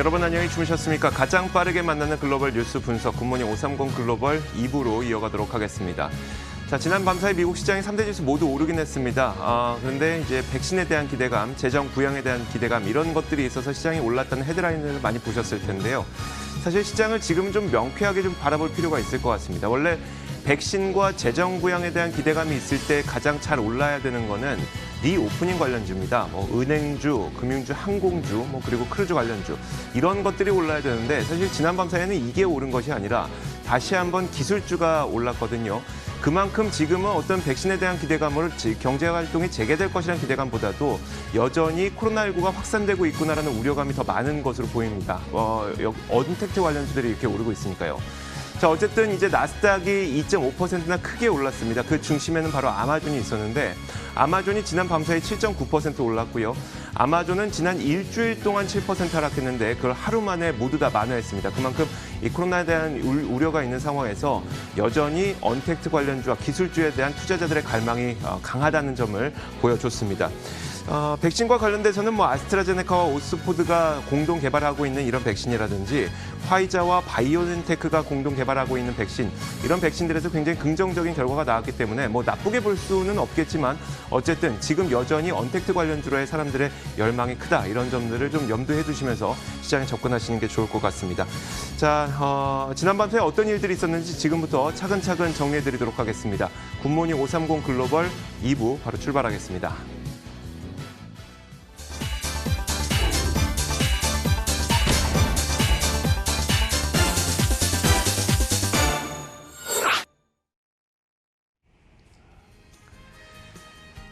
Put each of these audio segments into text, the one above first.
여러분 안녕히 주무셨습니까? 가장 빠르게 만나는 글로벌 뉴스 분석 굿모닝 530 글로벌 2부로 이어가도록 하겠습니다. 자, 지난 밤 사이 미국 시장의 3대 지수 모두 오르긴 했습니다. 그런데 이제 백신에 대한 기대감, 재정 부양에 대한 기대감 이런 것들이 있어서 시장이 올랐다는 헤드라인을 많이 보셨을 텐데요. 사실 시장을 지금 좀 명쾌하게 좀 바라볼 필요가 있을 것 같습니다. 원래 백신과 재정 부양에 대한 기대감이 있을 때 가장 잘 올라야 되는 거는 리오프닝 관련주입니다. 은행주, 금융주, 항공주, 그리고 크루즈 관련주 이런 것들이 올라야 되는데 사실 지난 밤 사이에는 이게 오른 것이 아니라 다시 한번 기술주가 올랐거든요. 그만큼 지금은 어떤 백신에 대한 기대감으로 경제활동이 재개될 것이라는 기대감보다도 여전히 코로나19가 확산되고 있구나라는 우려감이 더 많은 것으로 보입니다. 언택트 관련주들이 이렇게 오르고 있으니까요. 자, 어쨌든 이제 나스닥이 2.5%나 크게 올랐습니다. 그 중심에는 바로 아마존이 있었는데 아마존이 지난 밤 사이 7.9% 올랐고요. 아마존은 지난 일주일 동안 7% 하락했는데 그걸 하루 만에 모두 다 만회했습니다. 그만큼 이 코로나에 대한 우려가 있는 상황에서 여전히 언택트 관련주와 기술주에 대한 투자자들의 갈망이 강하다는 점을 보여줬습니다. 백신과 관련돼서는 아스트라제네카와 옥스포드가 공동 개발하고 있는 이런 백신이라든지 화이자와 바이오엔테크가 공동 개발하고 있는 백신, 이런 백신들에서 굉장히 긍정적인 결과가 나왔기 때문에 나쁘게 볼 수는 없겠지만 어쨌든 지금 여전히 언택트 관련주로의 사람들의 열망이 크다, 이런 점들을 좀 염두해 두시면서 시장에 접근하시는 게 좋을 것 같습니다. 자, 지난밤 사이 어떤 일들이 있었는지 지금부터 차근차근 정리해 드리도록 하겠습니다. 굿모닝 530 글로벌 2부 바로 출발하겠습니다.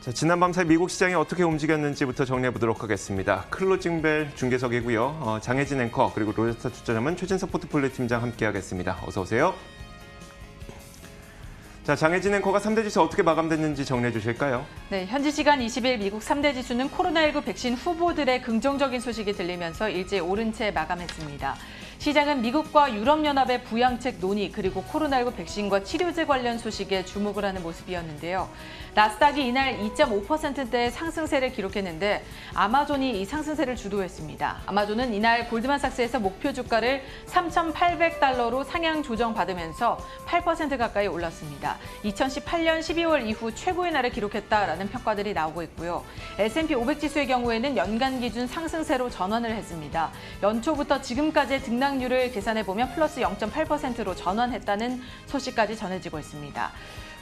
자, 지난밤 사이 미국 시장이 어떻게 움직였는지부터 정리해 보도록 하겠습니다. 클로징벨 중계석이고요. 장혜진 앵커 그리고 로제스타 투자자문 최진석 포트폴리오 팀장 함께하겠습니다. 어서 오세요. 자, 장혜진 앵커가 3대 지수 어떻게 마감됐는지 정리해 주실까요? 네, 현지 시간 20일 미국 3대 지수는 코로나19 백신 후보들의 긍정적인 소식이 들리면서 일제히 오른 채 마감했습니다. 시장은 미국과 유럽연합의 부양책 논의 그리고 코로나19 백신과 치료제 관련 소식에 주목을 하는 모습이었는데요. 나스닥이 이날 2.5%대의 상승세를 기록했는데 아마존이 이 상승세를 주도했습니다. 아마존은 이날 골드만삭스에서 목표 주가를 3,800달러로 상향 조정받으면서 8% 가까이 올랐습니다. 2018년 12월 이후 최고의 날을 기록했다라는 평가들이 나오고 있고요. S&P 500 지수의 경우에는 연간 기준 상승세로 전환을 했습니다. 연초부터 지금까지의 등락률을 계산해보면 플러스 0.8%로 전환했다는 소식까지 전해지고 있습니다.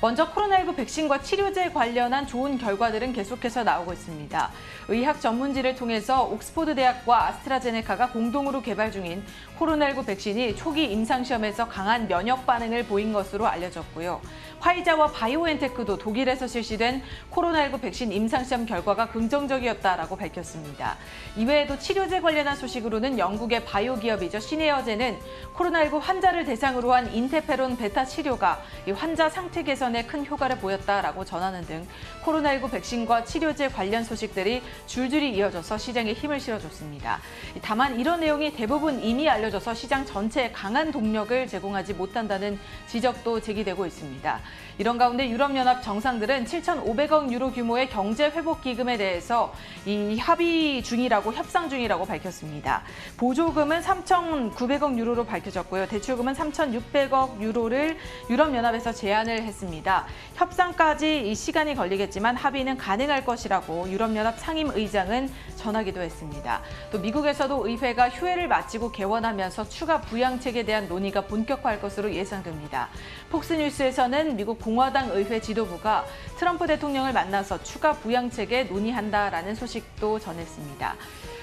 먼저 코로나19 백신과 치료제 관련한 좋은 결과들은 계속해서 나오고 있습니다. 의학 전문지를 통해서 옥스포드 대학과 아스트라제네카가 공동으로 개발 중인 코로나19 백신이 초기 임상시험에서 강한 면역 반응을 보인 것으로 알려졌고요. 화이자와 바이오엔테크도 독일에서 실시된 코로나19 백신 임상시험 결과가 긍정적이었다라고 밝혔습니다. 이외에도 치료제 관련한 소식으로는 영국의 바이오 기업이죠. 시네어제는 코로나19 환자를 대상으로 한 인테페론 베타 치료가 이 환자 상태 개선에 큰 효과를 보였다라고 전하는 등 코로나19 백신과 치료제 관련 소식들이 줄줄이 이어져서 시장에 힘을 실어줬습니다. 다만 이런 내용이 대부분 이미 알려져서 시장 전체에 강한 동력을 제공하지 못한다는 지적도 제기되고 있습니다. 이런 가운데 유럽연합 정상들은 7,500억 유로 규모의 경제회복기금에 대해서 이 협상 중이라고 밝혔습니다. 보조금은 3,900억 유로로 밝혀졌고요. 대출금은 3,600억 유로를 유럽연합에서 제안을 했습니다. 협상까지 이 시간이 걸리겠지만 합의는 가능할 것이라고 유럽연합 상임의장은 전하기도 했습니다. 또 미국에서도 의회가 휴회를 마치고 개원하면서 추가 부양책에 대한 논의가 본격화할 것으로 예상됩니다. 폭스뉴스에서는 미국 공화당 의회 지도부가 트럼프 대통령을 만나서 추가 부양책에 논의한다라는 소식도 전했습니다.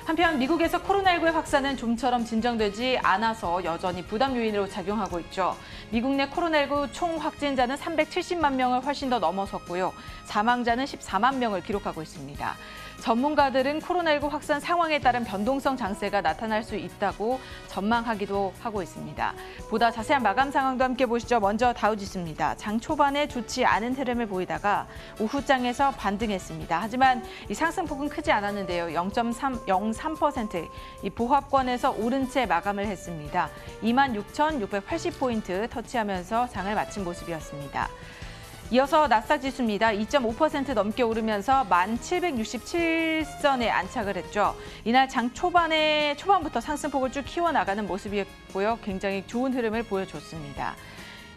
한편 미국에서 코로나19의 확산은 좀처럼 진정되지 않아서 여전히 부담 요인으로 작용하고 있죠. 미국 내 코로나19 총 확진자는 370만 명을 훨씬 더 넘어섰고요. 사망자는 14만 명을 기록하고 있습니다. 전문가들은 코로나19 확산 상황에 따른 변동성 장세가 나타날 수 있다고 전망하기도 하고 있습니다. 보다 자세한 마감 상황도 함께 보시죠. 먼저 다우지수입니다. 장 초반에 좋지 않은 흐름을 보이다가 오후장에서 반등했습니다. 하지만 이 상승폭은 크지 않았는데요. 0.03% 이 보합권에서 오른 채 마감을 했습니다. 26,680포인트 터치하면서 장을 마친 모습이었습니다. 이어서 나스닥 지수입니다. 2.5% 넘게 오르면서 1,767선에 안착을 했죠. 이날 장 초반부터 상승폭을 쭉 키워나가는 모습이었고요. 굉장히 좋은 흐름을 보여줬습니다.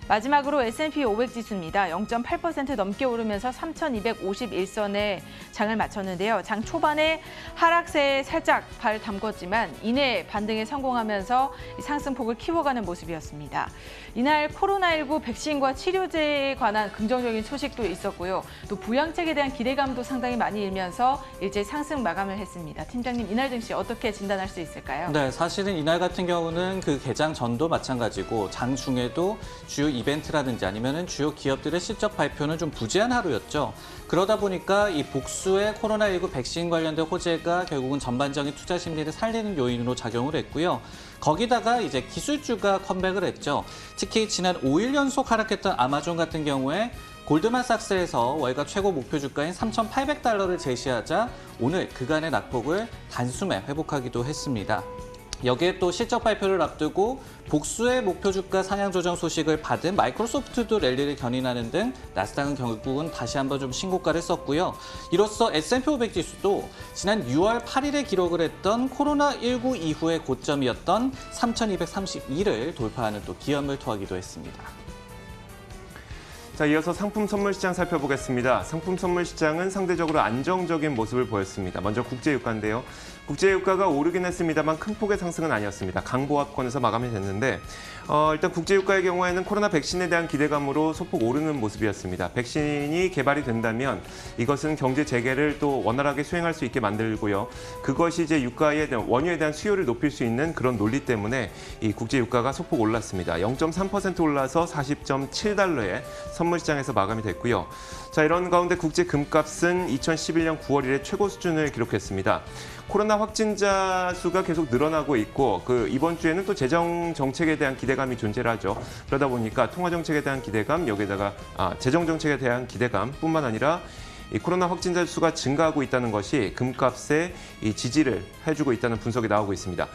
마지막으로 S&P 500 지수입니다. 0.8% 넘게 오르면서 3,251선에 장을 마쳤는데요. 장 초반에 하락세에 살짝 발 담궜지만 이내 반등에 성공하면서 상승폭을 키워가는 모습이었습니다. 이날 코로나19 백신과 치료제에 관한 긍정적인 소식도 있었고요. 또 부양책에 대한 기대감도 상당히 많이 일면서 일제 상승 마감을 했습니다. 팀장님, 이날 증시 어떻게 진단할 수 있을까요? 네, 사실은 이날 같은 경우는 그 개장 전도 마찬가지고 장 중에도 주요 이벤트라든지 아니면은 주요 기업들의 실적 발표는 좀 부재한 하루였죠. 그러다 보니까 이 복수의 코로나19 백신 관련된 호재가 결국은 전반적인 투자 심리를 살리는 요인으로 작용을 했고요. 거기다가 이제 기술주가 컴백을 했죠. 특히 지난 5일 연속 하락했던 아마존 같은 경우에 골드만삭스에서 월가 최고 목표 주가인 3,800달러를 제시하자 오늘 그간의 낙폭을 단숨에 회복하기도 했습니다. 여기에 또 실적 발표를 앞두고 복수의 목표 주가 상향 조정 소식을 받은 마이크로소프트도 랠리를 견인하는 등 나스닥은 결국은 다시 한번 좀 신고가를 썼고요. 이로써 S&P 500 지수도 지난 6월 8일에 기록을 했던 코로나19 이후의 고점이었던 3,232를 돌파하는 또 기염을 토하기도 했습니다. 자, 이어서 상품 선물 시장 살펴보겠습니다. 상품 선물 시장은 상대적으로 안정적인 모습을 보였습니다. 먼저 국제유가인데요. 국제유가가 오르긴 했습니다만 큰 폭의 상승은 아니었습니다. 강보합권에서 마감이 됐는데 일단 국제유가의 경우에는 코로나 백신에 대한 기대감으로 소폭 오르는 모습이었습니다. 백신이 개발이 된다면 이것은 경제 재개를 또 원활하게 수행할 수 있게 만들고요. 그것이 이제 유가에 대한 원유에 대한 수요를 높일 수 있는 그런 논리 때문에 이 국제유가가 소폭 올랐습니다. 0.3% 올라서 40.7달러에 선물시장에서 마감이 됐고요. 자, 이런 가운데 국제 금값은 2011년 9월 이래 최고 수준을 기록했습니다. 코로나 확진자 수가 계속 늘어나고 있고 이번 주에는 또 재정 정책에 대한 기대감이 존재를 하죠. 그러다 보니까 통화 정책에 대한 기대감, 여기에다가 재정 정책에 대한 기대감뿐만 아니라 이 코로나 확진자 수가 증가하고 있다는 것이 금값에 이 지지를 해주고 있다는 분석이 나오고 있습니다.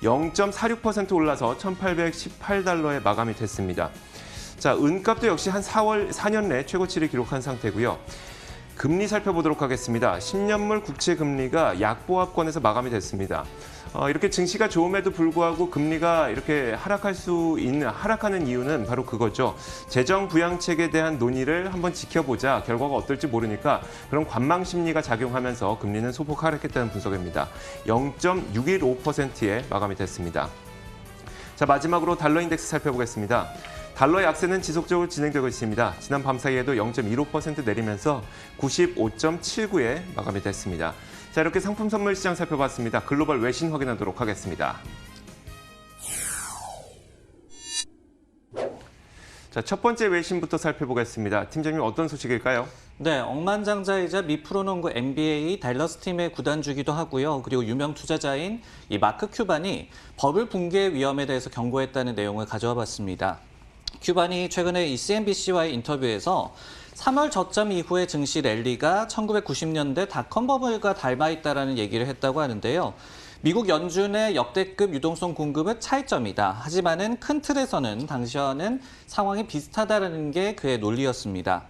0.46% 올라서 1,818달러에 마감이 됐습니다. 자, 은값도 역시 한 4년 내 최고치를 기록한 상태고요. 금리 살펴보도록 하겠습니다. 10년물 국채 금리가 약보합권에서 마감이 됐습니다. 이렇게 증시가 좋음에도 불구하고 금리가 이렇게 하락하는 이유는 바로 그거죠. 재정 부양책에 대한 논의를 한번 지켜보자. 결과가 어떨지 모르니까 그런 관망 심리가 작용하면서 금리는 소폭 하락했다는 분석입니다. 0.615%에 마감이 됐습니다. 자, 마지막으로 달러 인덱스 살펴보겠습니다. 달러 약세는 지속적으로 진행되고 있습니다. 지난 밤 사이에도 0.15% 내리면서 95.79에 마감이 됐습니다. 자, 이렇게 상품 선물 시장 살펴봤습니다. 글로벌 외신 확인하도록 하겠습니다. 자, 첫 번째 외신부터 살펴보겠습니다. 팀장님, 어떤 소식일까요? 네, 억만장자이자 미 프로농구 NBA 달러스 팀의 구단주기도 하고요. 그리고 유명 투자자인 이 마크 큐반이 버블 붕괴 위험에 대해서 경고했다는 내용을 가져와 봤습니다. 큐반이 최근에 이 CNBC와의 인터뷰에서 3월 저점 이후의 증시 랠리가 1990년대 닷컴 버블과 닮아 있다라는 얘기를 했다고 하는데요. 미국 연준의 역대급 유동성 공급은 차이점이다. 하지만은 큰 틀에서는 당시와는 상황이 비슷하다는 게 그의 논리였습니다.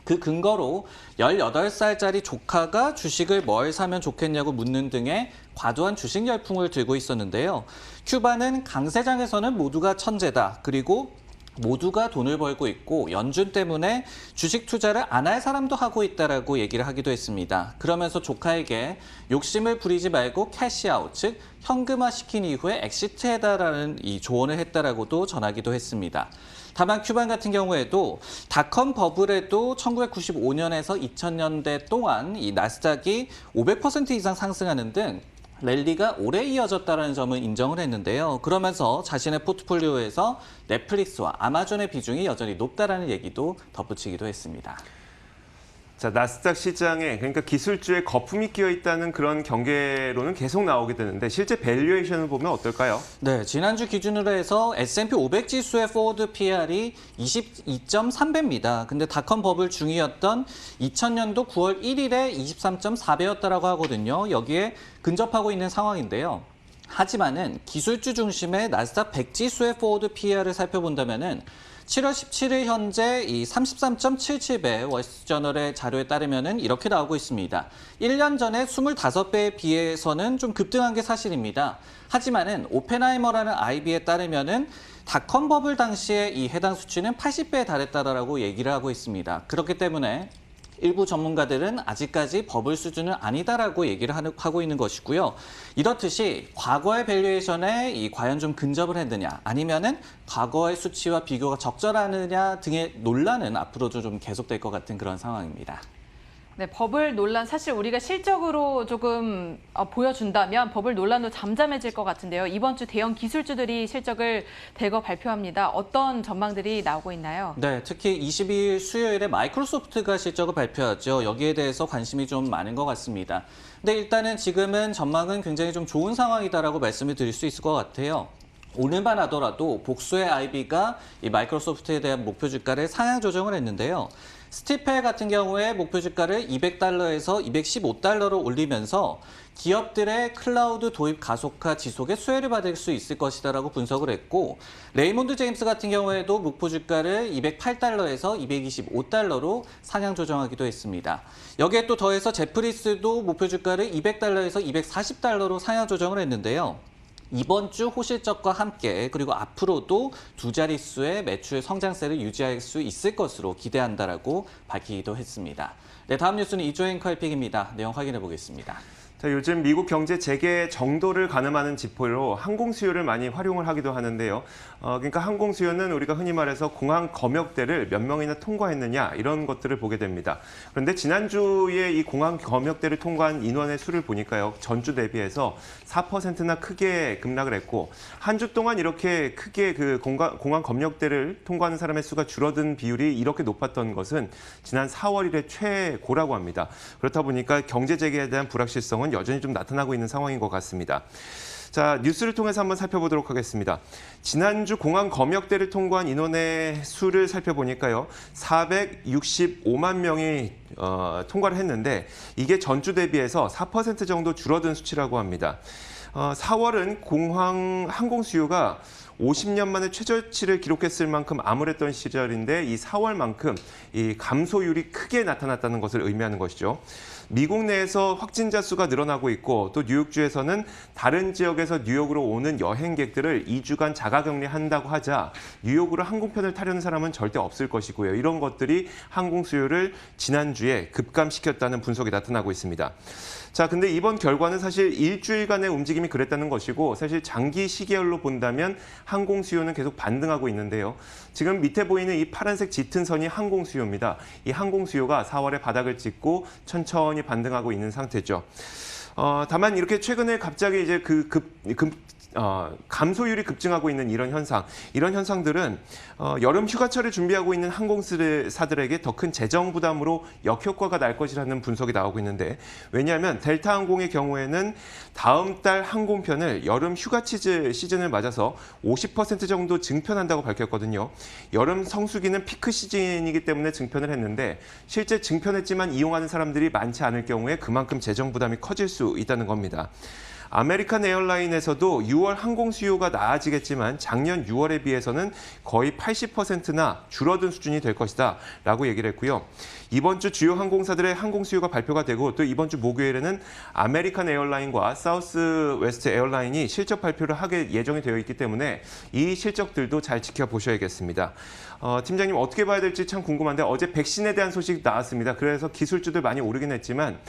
그 근거로 18살짜리 조카가 주식을 뭘 사면 좋겠냐고 묻는 등의 과도한 주식 열풍을 들고 있었는데요. 큐바는 강세장에서는 모두가 천재다. 그리고 모두가 돈을 벌고 있고 연준 때문에 주식 투자를 안 할 사람도 하고 있다라고 얘기를 하기도 했습니다. 그러면서 조카에게 욕심을 부리지 말고 캐시아웃, 즉 현금화 시킨 이후에 엑시트해다라는 이 조언을 했다라고도 전하기도 했습니다. 다만 큐반 같은 경우에도 닷컴 버블에도 1995년에서 2000년대 동안 이 나스닥이 500% 이상 상승하는 등 랠리가 오래 이어졌다는 점을 인정을 했는데요. 그러면서 자신의 포트폴리오에서 넷플릭스와 아마존의 비중이 여전히 높다라는 얘기도 덧붙이기도 했습니다. 자, 나스닥 시장에 그러니까 기술주에 거품이 끼어 있다는 그런 경계로는 계속 나오게 되는데 실제 밸류에이션을 보면 어떨까요? 네, 지난주 기준으로 해서 S&P 500 지수의 포워드 PR이 22.3배입니다. 근데 닷컴 버블 중이었던 2000년도 9월 1일에 23.4배였다라고 하거든요. 여기에 근접하고 있는 상황인데요. 하지만은 기술주 중심의 나스닥 100 지수의 포워드 PR을 살펴본다면은 7월 17일 현재 이 33.77배 월스트리트저널의 자료에 따르면은 이렇게 나오고 있습니다. 1년 전에 25배에 비해서는 좀 급등한 게 사실입니다. 하지만은 오펜하이머라는 IB에 따르면은 닷컴 버블 당시에 이 해당 수치는 80배에 달했다라고 얘기를 하고 있습니다. 그렇기 때문에 일부 전문가들은 아직까지 버블 수준은 아니다라고 얘기를 하고 있는 것이고요. 이렇듯이 과거의 밸류에이션에 과연 좀 근접을 했느냐 아니면은 과거의 수치와 비교가 적절하느냐 등의 논란은 앞으로도 좀 계속될 것 같은 그런 상황입니다. 네, 버블 논란 사실 우리가 실적으로 조금 보여준다면 버블 논란도 잠잠해질 것 같은데요. 이번 주 대형 기술주들이 실적을 대거 발표합니다. 어떤 전망들이 나오고 있나요? 네, 특히 22일 수요일에 마이크로소프트가 실적을 발표하죠. 여기에 대해서 관심이 좀 많은 것 같습니다. 근데 일단은 지금은 전망은 굉장히 좀 좋은 상황이다라고 말씀을 드릴 수 있을 것 같아요. 오늘만 하더라도 복수의 IB가 이 마이크로소프트에 대한 목표 주가를 상향 조정을 했는데요. 스티펠 같은 경우에 목표 주가를 200달러에서 215달러로 올리면서 기업들의 클라우드 도입 가속화 지속에 수혜를 받을 수 있을 것이다라고 분석을 했고, 레이몬드 제임스 같은 경우에도 목표 주가를 208달러에서 225달러로 상향 조정하기도 했습니다. 여기에 또 더해서 제프리스도 목표 주가를 200달러에서 240달러로 상향 조정을 했는데요. 이번 주 호실적과 함께 그리고 앞으로도 두 자릿수의 매출 성장세를 유지할 수 있을 것으로 기대한다라고 밝히기도 했습니다. 네, 다음 뉴스는 이조의 앵커픽입니다. 내용 확인해 보겠습니다. 자, 요즘 미국 경제 재개 정도를 가늠하는 지표로 항공 수요를 많이 활용을 하기도 하는데요. 그러니까 항공 수요는 우리가 흔히 말해서 공항 검역대를 몇 명이나 통과했느냐 이런 것들을 보게 됩니다. 그런데 지난주에 이 공항 검역대를 통과한 인원의 수를 보니까요. 전주 대비해서 4%나 크게 급락을 했고, 한 주 동안 이렇게 크게 그 공항 검역대를 통과하는 사람의 수가 줄어든 비율이 이렇게 높았던 것은 지난 4월 이래 최고라고 합니다. 그렇다 보니까 경제 재개에 대한 불확실성은 여전히 좀 나타나고 있는 상황인 것 같습니다. 자, 뉴스를 통해서 한번 살펴보도록 하겠습니다. 지난주 공항 검역대를 통과한 인원의 수를 살펴보니까요. 465만 명이 통과를 했는데 이게 전주 대비해서 4% 정도 줄어든 수치라고 합니다. 4월은 공항 항공 수요가 50년 만에 최저치를 기록했을 만큼 암울했던 시절인데 이 4월만큼 이 감소율이 크게 나타났다는 것을 의미하는 것이죠. 미국 내에서 확진자 수가 늘어나고 있고 또 뉴욕주에서는 다른 지역에서 뉴욕으로 오는 여행객들을 2주간 자가격리한다고 하자 뉴욕으로 항공편을 타려는 사람은 절대 없을 것이고요. 이런 것들이 항공 수요를 지난주에 급감시켰다는 분석이 나타나고 있습니다. 자, 근데 이번 결과는 사실 일주일간의 움직임이 그랬다는 것이고 사실 장기 시계열로 본다면 항공 수요는 계속 반등하고 있는데요. 지금 밑에 보이는 이 파란색 짙은 선이 항공 수요입니다. 이 항공 수요가 4월에 바닥을 찍고 천천히 반등하고 있는 상태죠. 다만 이렇게 최근에 갑자기 이제 감소율이 급증하고 있는 이런 현상들은 여름 휴가철을 준비하고 있는 항공사들에게 더 큰 재정 부담으로 역효과가 날 것이라는 분석이 나오고 있는데, 왜냐하면 델타 항공의 경우에는 다음 달 항공편을 여름 휴가 시즌을 맞아서 50% 정도 증편한다고 밝혔거든요. 여름 성수기는 피크 시즌이기 때문에 증편을 했는데 실제 증편했지만 이용하는 사람들이 많지 않을 경우에 그만큼 재정 부담이 커질 수 있다는 겁니다. 아메리칸 에어라인에서도 6월 항공 수요가 나아지겠지만 작년 6월에 비해서는 거의 80%나 줄어든 수준이 될 것이다 라고 얘기를 했고요. 이번 주 주요 항공사들의 항공 수요가 발표가 되고 또 이번 주 목요일에는 아메리칸 에어라인과 사우스 웨스트 에어라인이 실적 발표를 하게 예정이 되어 있기 때문에 이 실적들도 잘 지켜보셔야겠습니다. 팀장님 어떻게 봐야 될지 참 궁금한데 어제 백신에 대한 소식 나왔습니다. 그래서 기술주들 많이 오르긴 했지만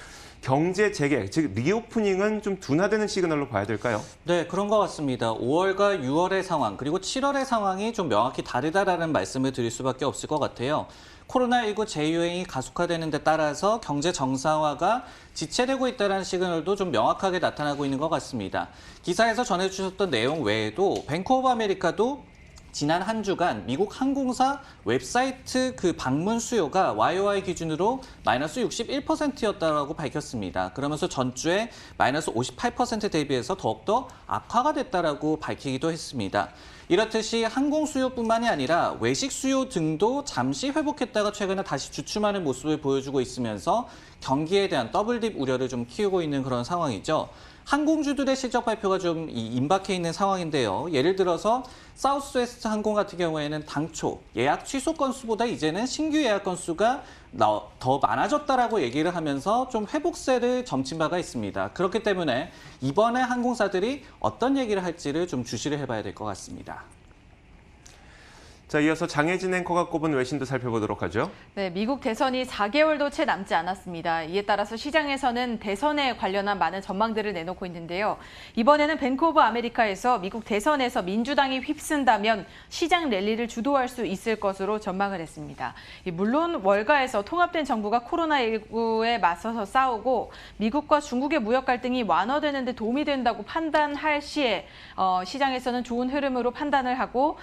경제 재개, 즉 리오프닝은 좀 둔화되는 시그널로 봐야 될까요? 네, 그런 것 같습니다. 5월과 6월의 상황, 그리고 7월의 상황이 좀 명확히 다르다라는 말씀을 드릴 수밖에 없을 것 같아요. 코로나19 재유행이 가속화되는 데 따라서 경제 정상화가 지체되고 있다는 시그널도 좀 명확하게 나타나고 있는 것 같습니다. 기사에서 전해주셨던 내용 외에도 뱅크 오브 아메리카도 지난 한 주간 미국 항공사 웹사이트 방문 수요가 YOY 기준으로 마이너스 61%였다고 밝혔습니다. 그러면서 전주에 마이너스 58% 대비해서 더욱더 악화가 됐다라고 밝히기도 했습니다. 이렇듯이 항공 수요뿐만이 아니라 외식 수요 등도 잠시 회복했다가 최근에 다시 주춤하는 모습을 보여주고 있으면서 경기에 대한 더블딥 우려를 좀 키우고 있는 그런 상황이죠. 항공주들의 실적 발표가 좀 임박해 있는 상황인데요. 예를 들어서 사우스웨스트 항공 같은 경우에는 당초 예약 취소 건수보다 이제는 신규 예약 건수가 더 많아졌다라고 얘기를 하면서 좀 회복세를 점친 바가 있습니다. 그렇기 때문에 이번에 항공사들이 어떤 얘기를 할지를 좀 주시를 해봐야 될 것 같습니다. 자, 이어서 장혜진 앵커가 꼽은 외신도 살펴보도록 하죠. 네, 미국 대선이 4개월도 채 남지 않았습니다. 이에 따라서 시장에서는 대선에 관련한 많은 전망들을 내놓고 있는데요. 이번에는 뱅크 오브 아메리카에서 미국 대선에서 민주당이 휩쓴다면 시장 랠리를 주도할 수 있을 것으로 전망을 했습니다. 물론 월가에서 통합된 정부가 코로나19에 맞서서 싸우고 미국과 중국의 무역 갈등이 완화되는 데 도움이 된다고 판단할 시에 시장에서는 좋은 흐름으로 판단을 하고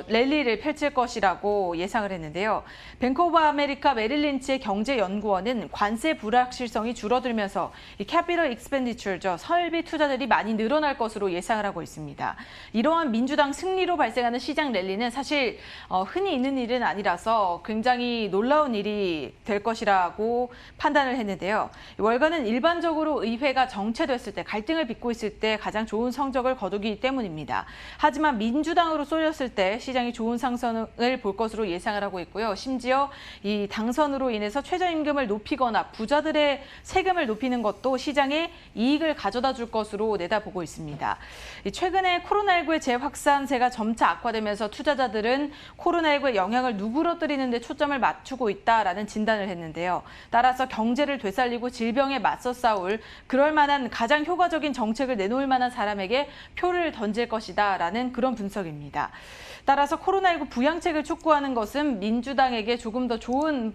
랠리를 펼칠 것이라고 예상을 했는데요. 뱅크 오브 아메리카 메릴린치의 경제연구원은 관세 불확실성이 줄어들면서 이 캐피털 익스펜디처죠. 설비 투자들이 많이 늘어날 것으로 예상을 하고 있습니다. 이러한 민주당 승리로 발생하는 시장 랠리는 사실 흔히 있는 일은 아니라서 굉장히 놀라운 일이 될 것이라고 판단을 했는데요. 월가는 일반적으로 의회가 정체됐을 때, 갈등을 빚고 있을 때 가장 좋은 성적을 거두기 때문입니다. 하지만 민주당으로 쏠렸을 때 시장이 좋은 상승을 볼 것으로 예상을 하고 있고요. 심지어 이 당선으로 인해서 최저임금을 높이거나 부자들의 세금을 높이는 것도 시장에 이익을 가져다 줄 것으로 내다보고 있습니다. 최근에 코로나19의 재확산세가 점차 악화되면서 투자자들은 코로나19의 영향을 누그러뜨리는 데 초점을 맞추고 있다라는 진단을 했는데요. 따라서 경제를 되살리고 질병에 맞서 싸울 그럴 만한 가장 효과적인 정책을 내놓을 만한 사람에게 표를 던질 것이다라는 그런 분석입니다. 따라서 코로나19 부양책을 촉구하는 것은 민주당에게 조금 더 좋은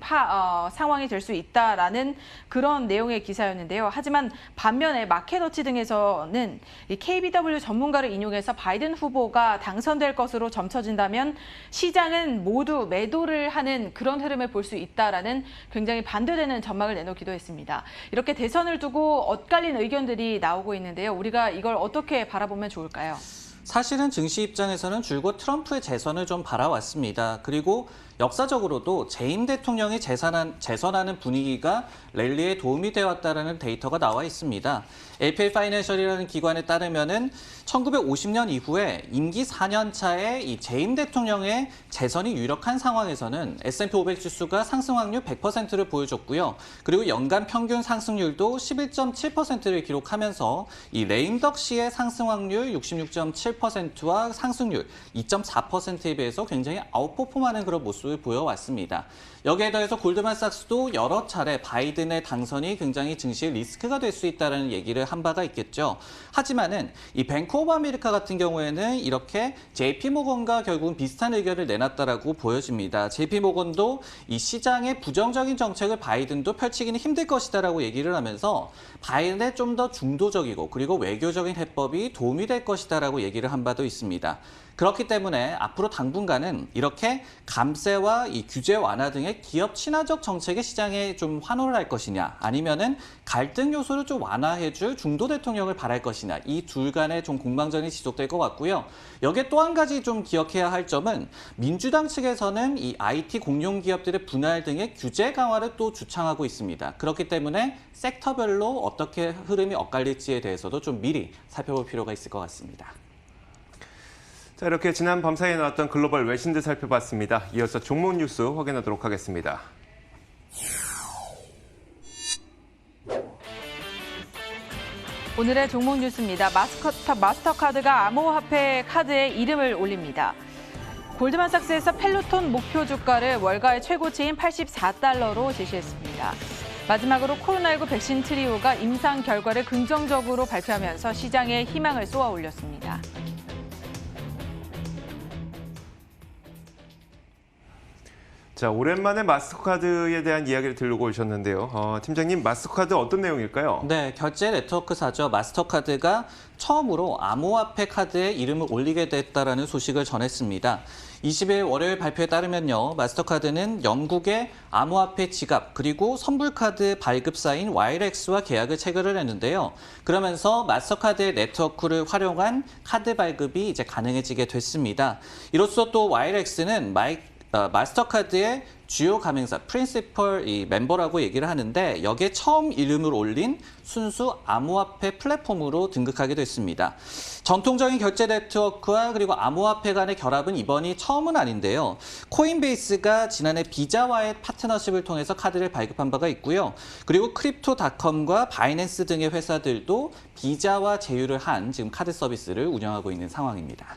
상황이 될 수 있다라는 그런 내용의 기사였는데요. 하지만 반면에 마켓워치 등에서는 이 KBW 전문가를 인용해서 바이든 후보가 당선될 것으로 점쳐진다면 시장은 모두 매도를 하는 그런 흐름을 볼 수 있다라는 굉장히 반대되는 전망을 내놓기도 했습니다. 이렇게 대선을 두고 엇갈린 의견들이 나오고 있는데요. 우리가 이걸 어떻게 바라보면 좋을까요? 사실은 증시 입장에서는 줄곧 트럼프의 재선을 좀 바라왔습니다. 그리고 역사적으로도 재임 대통령이 재선하는 분위기가 랠리에 도움이 되었다는 데이터가 나와 있습니다. LPL 파이낸셜이라는 기관에 따르면은 1950년 이후에 임기 4년 차에 이 재임 대통령의 재선이 유력한 상황에서는 S&P 500 지수가 상승 확률 100%를 보여줬고요. 그리고 연간 평균 상승률도 11.7%를 기록하면서 이 레임덕 씨의 상승 확률 66.7%와 상승률 2.4%에 비해서 굉장히 아웃퍼폼하는 그런 모습을 보여왔습니다. 여기에 더해서 골드만삭스도 여러 차례 바이든의 당선이 굉장히 증시의 리스크가 될 수 있다는 얘기를 한 바가 있겠죠. 하지만은 이 뱅크 오브 아메리카 같은 경우에는 이렇게 JP모건과 결국은 비슷한 의견을 내놨다라고 보여집니다. JP모건도 이 시장의 부정적인 정책을 바이든도 펼치기는 힘들 것이다라고 얘기를 하면서 바이든의 좀 더 중도적이고 그리고 외교적인 해법이 도움이 될 것이다라고 얘기를 한 바도 있습니다. 그렇기 때문에 앞으로 당분간은 이렇게 감세와 이 규제 완화 등의 기업 친화적 정책의 시장에 좀 환호를 할 것이냐 아니면은 갈등 요소를 좀 완화해줄 중도 대통령을 바랄 것이냐 이 둘 간의 좀 공방전이 지속될 것 같고요. 여기에 또 한 가지 좀 기억해야 할 점은 민주당 측에서는 이 IT 공용 기업들의 분할 등의 규제 강화를 또 주창하고 있습니다. 그렇기 때문에 섹터별로 어떻게 흐름이 엇갈릴지에 대해서도 좀 미리 살펴볼 필요가 있을 것 같습니다. 자, 이렇게 지난 밤사이에 나왔던 글로벌 외신들 살펴봤습니다. 이어서 종목 뉴스 확인하도록 하겠습니다. 오늘의 종목 뉴스입니다. 마스터카드가 암호화폐 카드에 이름을 올립니다. 골드만삭스에서 펠로톤 목표 주가를 월가의 최고치인 84달러로 제시했습니다. 마지막으로 코로나19 백신 트리오가 임상 결과를 긍정적으로 발표하면서 시장에 희망을 쏘아 올렸습니다. 자, 오랜만에 마스터카드에 대한 이야기를 들고 오셨는데요. 팀장님, 마스터카드 어떤 내용일까요? 네, 결제 네트워크사죠. 마스터카드가 처음으로 암호화폐 카드에 이름을 올리게 됐다라는 소식을 전했습니다. 20일 월요일 발표에 따르면요, 마스터카드는 영국의 암호화폐 지갑 그리고 선불카드 발급사인 와이렉스와 계약을 체결을 했는데요. 그러면서 마스터카드의 네트워크를 활용한 카드 발급이 이제 가능해지게 됐습니다. 이로써 또 와이렉스는 마스터카드의 주요 가맹사 프린시펄 멤버라고 얘기를 하는데 여기에 처음 이름을 올린 순수 암호화폐 플랫폼으로 등극하게 됐습니다. 전통적인 결제 네트워크와 그리고 암호화폐 간의 결합은 이번이 처음은 아닌데요. 코인베이스가 지난해 비자와의 파트너십을 통해서 카드를 발급한 바가 있고요. 그리고 크립토닷컴과 바이낸스 등의 회사들도 비자와 제휴를 한 지금 카드 서비스를 운영하고 있는 상황입니다.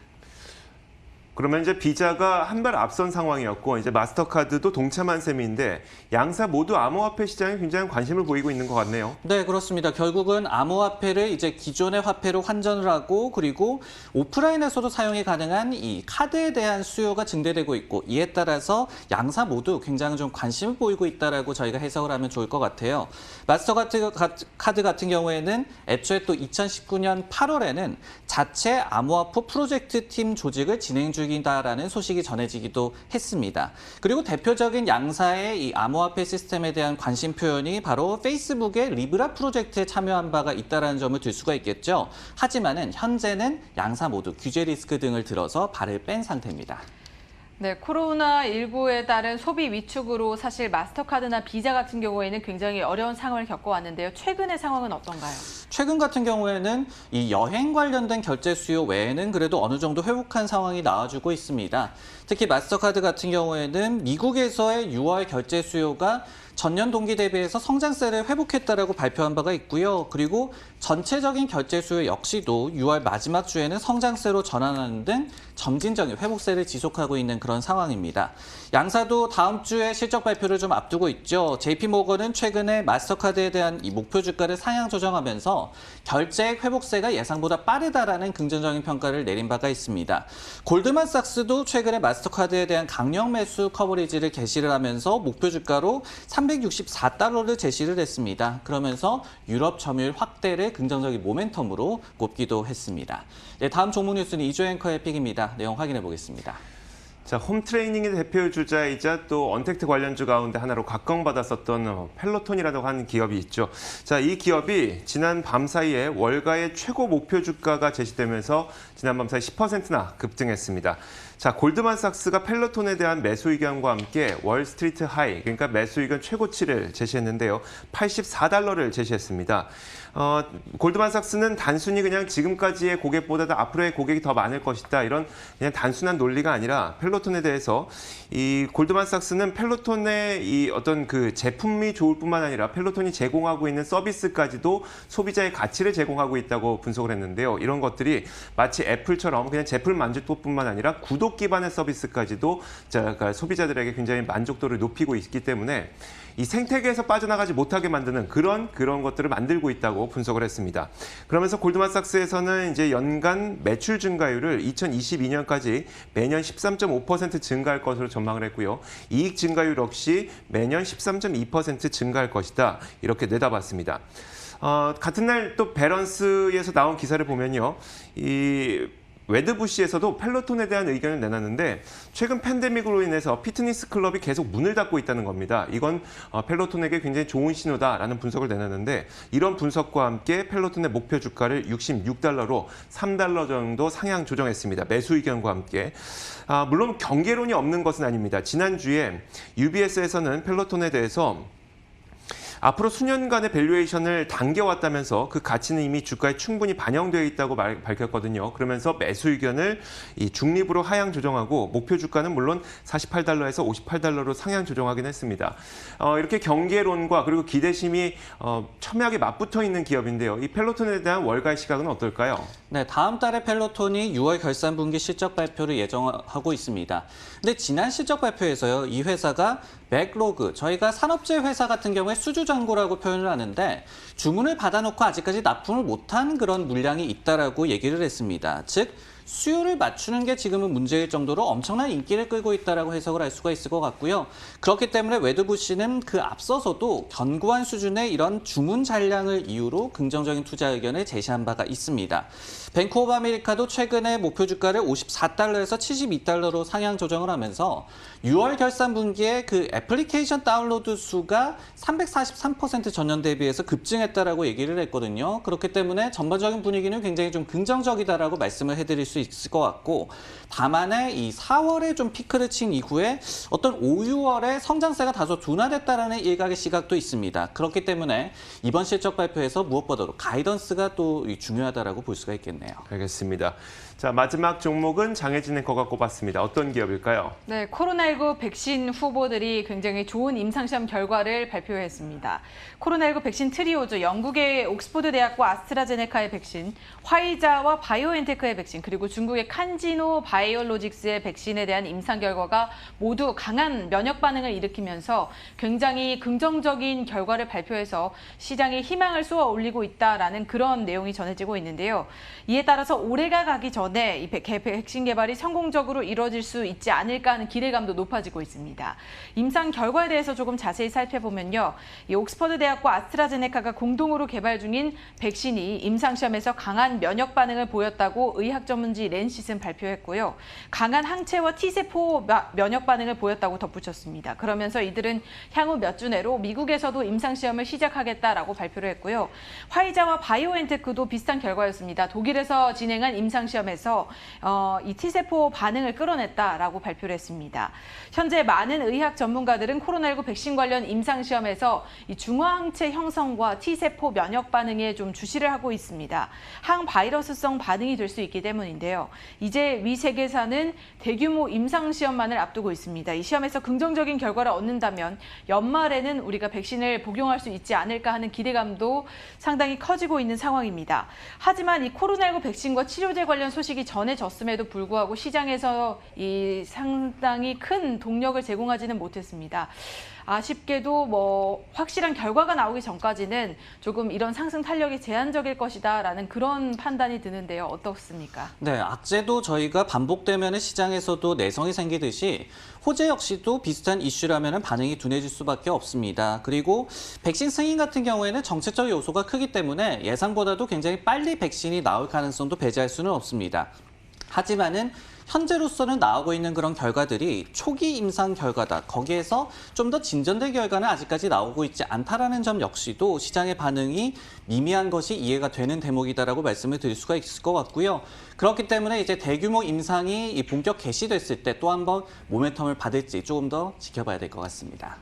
그러면 이제 비자가 한 발 앞선 상황이었고 이제 마스터카드도 동참한 셈인데 양사 모두 암호화폐 시장에 굉장히 관심을 보이고 있는 것 같네요. 네, 그렇습니다. 결국은 암호화폐를 이제 기존의 화폐로 환전을 하고 그리고 오프라인에서도 사용이 가능한 이 카드에 대한 수요가 증대되고 있고 이에 따라서 양사 모두 굉장히 좀 관심을 보이고 있다라고 저희가 해석을 하면 좋을 것 같아요. 마스터카드 같은 경우에는 애초에 또 2019년 8월에는 자체 암호화폐 프로젝트 팀 조직을 진행 중이다라는 소식이 전해지기도 했습니다. 그리고 대표적인 양사의 이 암호화폐 시스템에 대한 관심 표현이 바로 페이스북의 리브라 프로젝트에 참여한 바가 있다는 점을 들 수가 있겠죠. 하지만은 현재는 양사 모두 규제 리스크 등을 들어서 발을 뺀 상태입니다. 네, 코로나19에 따른 소비 위축으로 사실 마스터카드나 비자 같은 경우에는 굉장히 어려운 상황을 겪어왔는데요. 최근의 상황은 어떤가요? 최근 같은 경우에는 이 여행 관련된 결제 수요 외에는 그래도 어느 정도 회복한 상황이 나와주고 있습니다. 특히 마스터카드 같은 경우에는 미국에서의 6월 결제 수요가 전년 동기 대비해서 성장세를 회복했다라고 발표한 바가 있고요. 그리고 전체적인 결제 수요 역시도 6월 마지막 주에는 성장세로 전환하는 등 점진적인 회복세를 지속하고 있는 그런 상황입니다. 양사도 다음 주에 실적 발표를 좀 앞두고 있죠. JP모건은 최근에 마스터카드에 대한 이 목표 주가를 상향 조정하면서 결제액 회복세가 예상보다 빠르다라는 긍정적인 평가를 내린 바가 있습니다. 골드만삭스도 최근에 마스터카드에 대한 강력 매수 커버리지를 게시를 하면서 목표 주가로 364달러를 제시를 했습니다. 그러면서 유럽 점유율 확대를 긍정적인 모멘텀으로 꼽기도 했습니다. 네, 다음 종목 뉴스는 이조 앵커의 픽입니다. 내용 확인해 보겠습니다. 자, 홈트레이닝의 대표 주자이자 또 언택트 관련주 가운데 하나로 각광받았었던 펠로톤이라고 하는 기업이 있죠. 자, 이 기업이 지난 밤 사이에 월가의 최고 목표 주가가 제시되면서 지난 밤 사이 10%나 급등했습니다. 자, 골드만삭스가 펠로톤에 대한 매수 의견과 함께 월스트리트 하이, 그러니까 매수 의견 최고치를 제시했는데요. 84달러를 제시했습니다. 골드만삭스는 단순히 그냥 지금까지의 고객보다도 앞으로의 고객이 더 많을 것이다, 이런 그냥 단순한 논리가 아니라 펠로톤에 대해서 이 골드만삭스는 펠로톤의 이 어떤 그 제품이 좋을 뿐만 아니라 펠로톤이 제공하고 있는 서비스까지도 소비자의 가치를 제공하고 있다고 분석을 했는데요. 이런 것들이 마치 애플처럼 그냥 제품 만족도뿐만 아니라 구독 기반의 서비스까지도 소비자들에게 굉장히 만족도를 높이고 있기 때문에 이 생태계에서 빠져나가지 못하게 만드는 그런 것들을 만들고 있다고 분석을 했습니다. 그러면서 골드만삭스에서는 이제 연간 매출 증가율을 2022년까지 매년 13.5% 증가할 것으로 전망을 했고요. 이익 증가율 역시 매년 13.2% 증가할 것이다, 이렇게 내다봤습니다. 같은 날 또 배런스에서 나온 기사를 보면요, 이 웨드부시에서도 펠로톤에 대한 의견을 내놨는데 최근 팬데믹으로 인해서 피트니스 클럽이 계속 문을 닫고 있다는 겁니다. 이건 펠로톤에게 굉장히 좋은 신호다라는 분석을 내놨는데 이런 분석과 함께 펠로톤의 목표 주가를 66달러로 3달러 정도 상향 조정했습니다. 매수 의견과 함께. 물론 경계론이 없는 것은 아닙니다. 지난주에 UBS에서는 펠로톤에 대해서 앞으로 수년간의 밸류에이션을 당겨왔다면서 그 가치는 이미 주가에 충분히 반영되어 있다고 밝혔거든요. 그러면서 매수 의견을 이 중립으로 하향 조정하고 목표 주가는 물론 48달러에서 58달러로 상향 조정하긴 했습니다. 이렇게 경계론과 그리고 기대심이 첨예하게 맞붙어 있는 기업인데요. 이 펠로톤에 대한 월가의 시각은 어떨까요? 네, 다음 달에 펠로톤이 6월 결산 분기 실적 발표를 예정하고 있습니다. 근데 지난 실적 발표에서요, 이 회사가 백로그, 저희가 산업재 회사 같은 경우에 수주잔고라고 표현을 하는데 주문을 받아놓고 아직까지 납품을 못한 그런 물량이 있다라고 얘기를 했습니다. 즉 수요를 맞추는 게 지금은 문제일 정도로 엄청난 인기를 끌고 있다라고 해석을 할 수가 있을 것 같고요. 그렇기 때문에 웨드부시는 그 앞서서도 견고한 수준의 이런 주문 잔량을 이유로 긍정적인 투자 의견을 제시한 바가 있습니다. 뱅크 오브 아메리카도 최근에 목표 주가를 54달러에서 72달러로 상향 조정을 하면서 6월 결산 분기에 그 애플리케이션 다운로드 수가 343% 전년 대비해서 급증했다라고 얘기를 했거든요. 그렇기 때문에 전반적인 분위기는 굉장히 좀 긍정적이다라고 말씀을 해드릴 수 있을 것 같고, 다만에 이 4월에 좀 피크를 친 이후에 어떤 5, 6월에 성장세가 다소 둔화됐다라는 일각의 시각도 있습니다. 그렇기 때문에 이번 실적 발표에서 무엇보다도 가이던스가 또 중요하다라고 볼 수가 있겠네요. 알겠습니다. 자, 마지막 종목은 장혜진 앵커가 꼽았습니다. 어떤 기업일까요? 네, 코로나19 백신 후보들이 굉장히 좋은 임상시험 결과를 발표했습니다. 코로나19 백신 트리오죠. 영국의 옥스퍼드 대학과 아스트라제네카의 백신, 화이자와 바이오엔테크의 백신, 그리고 중국의 칸지노 바이오로직스의 백신에 대한 임상 결과가 모두 강한 면역 반응을 일으키면서 굉장히 긍정적인 결과를 발표해서 시장에 희망을 쏘아 올리고 있다라는 그런 내용이 전해지고 있는데요. 이에 따라서 올해가 가기 전에 이 백신 개발이 성공적으로 이루어질 수 있지 않을까 하는 기대감도 높아지고 있습니다. 임상 결과에 대해서 조금 자세히 살펴보면요. 이 옥스퍼드 대학과 아스트라제네카가 공동으로 개발 중인 백신이 임상시험에서 강한 면역 반응을 보였다고 의학 전문지 랜시스는 발표했고요. 강한 항체와 T세포 면역 반응을 보였다고 덧붙였습니다. 그러면서 이들은 향후 몇 주 내로 미국에서도 임상시험을 시작하겠다라고 발표를 했고요. 화이자와 바이오엔테크도 비슷한 결과였습니다. 독일에서 진행한 임상시험에서 이 T세포 반응을 끌어냈다라고 발표를 했습니다. 현재 많은 의학 전문가들은 코로나19 백신 관련 임상시험에서 이 중화항체 형성과 T세포 면역 반응에 좀 주시를 하고 있습니다. 항바이러스성 반응이 될 수 있기 때문인데요. 이제 위 세계사는 대규모 임상시험만을 앞두고 있습니다. 이 시험에서 긍정적인 결과를 얻는다면 연말에는 우리가 백신을 복용할 수 있지 않을까 하는 기대감도 상당히 커지고 있는 상황입니다. 하지만 이 코로나19 백신과 치료제 관련 소식이 전해졌음에도 불구하고 시장에서 이 상당히 큰 동력을 제공하지는 못했습니다. 아쉽게도 확실한 결과가 나오기 전까지는 조금 이런 상승 탄력이 제한적일 것이다라는 그런 판단이 드는데요. 어떻습니까? 네, 악재도 저희가 반복되면 시장에서도 내성이 생기듯이 호재 역시도 비슷한 이슈라면 반응이 둔해질 수밖에 없습니다. 그리고 백신 승인 같은 경우에는 정책적 요소가 크기 때문에 예상보다도 굉장히 빨리 백신이 나올 가능성도 배제할 수는 없습니다. 하지만은 현재로서는 나오고 있는 그런 결과들이 초기 임상 결과다. 거기에서 좀 더 진전된 결과는 아직까지 나오고 있지 않다라는 점 역시도 시장의 반응이 미미한 것이 이해가 되는 대목이다라고 말씀을 드릴 수가 있을 것 같고요. 그렇기 때문에 이제 대규모 임상이 본격 개시됐을 때 또 한 번 모멘텀을 받을지 조금 더 지켜봐야 될 것 같습니다.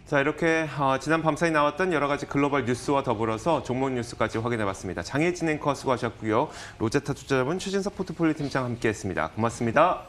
자, 이렇게 지난 밤사이 나왔던 여러 가지 글로벌 뉴스와 더불어서 종목 뉴스까지 확인해봤습니다. 장혜진 앵커 수고하셨고요. 로제타 투자자본 최진석 포트폴리오 팀장 함께했습니다. 고맙습니다.